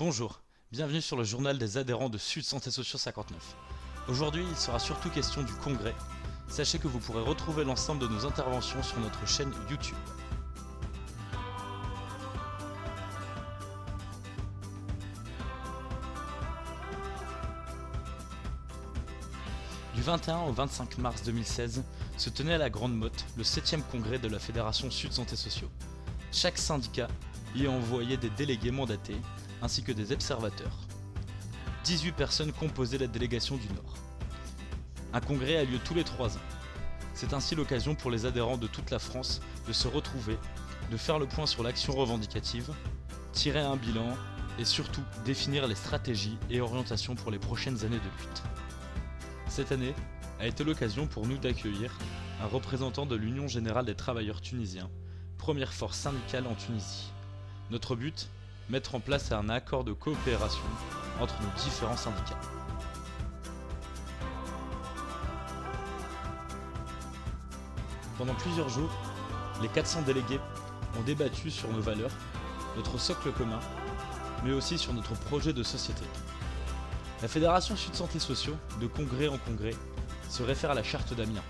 Bonjour, bienvenue sur le journal des adhérents de Sud Santé Sociaux 59. Aujourd'hui, il sera surtout question du congrès. Sachez que vous pourrez retrouver l'ensemble de nos interventions sur notre chaîne YouTube. Du 21 au 25 mars 2016 se tenait à la Grande Motte le 7e congrès de la Fédération Sud Santé Sociaux. Chaque syndicat y a envoyé des délégués mandatés ainsi que des observateurs. 18 personnes composaient la délégation du Nord. Un congrès a lieu tous les 3 ans. C'est ainsi l'occasion pour les adhérents de toute la France de se retrouver, de faire le point sur l'action revendicative, tirer un bilan et surtout définir les stratégies et orientations pour les prochaines années de lutte. Cette année a été l'occasion pour nous d'accueillir un représentant de l'Union Générale des Travailleurs Tunisiens, première force syndicale en Tunisie. Notre but, mettre en place un accord de coopération entre nos différents syndicats. Pendant plusieurs jours, les 400 délégués ont débattu sur nos valeurs, notre socle commun, mais aussi sur notre projet de société. La Fédération Sud Santé Sociaux, de congrès en congrès, se réfère à la charte d'Amiens.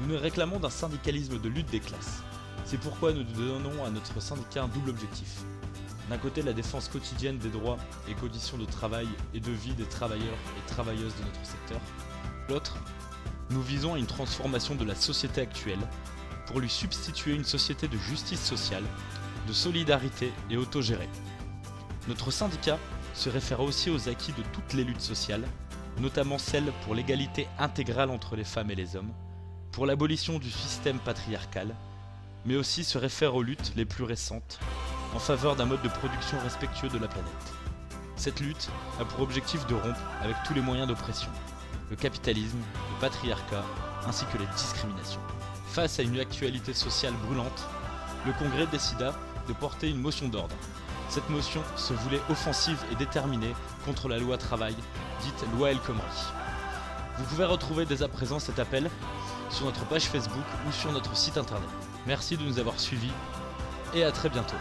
Nous nous réclamons d'un syndicalisme de lutte des classes. C'est pourquoi nous donnons à notre syndicat un double objectif. D'un côté, la défense quotidienne des droits et conditions de travail et de vie des travailleurs et travailleuses de notre secteur. L'autre, nous visons à une transformation de la société actuelle pour lui substituer une société de justice sociale, de solidarité et autogérée. Notre syndicat se réfère aussi aux acquis de toutes les luttes sociales, notamment celles pour l'égalité intégrale entre les femmes et les hommes, pour l'abolition du système patriarcal, mais aussi se réfère aux luttes les plus récentes en faveur d'un mode de production respectueux de la planète. Cette lutte a pour objectif de rompre avec tous les moyens d'oppression, le capitalisme, le patriarcat, ainsi que les discriminations. Face à une actualité sociale brûlante, le Congrès décida de porter une motion d'ordre. Cette motion se voulait offensive et déterminée contre la loi travail, dite loi El Khomri. Vous pouvez retrouver dès à présent cet appel sur notre page Facebook ou sur notre site internet. Merci de nous avoir suivis et à très bientôt.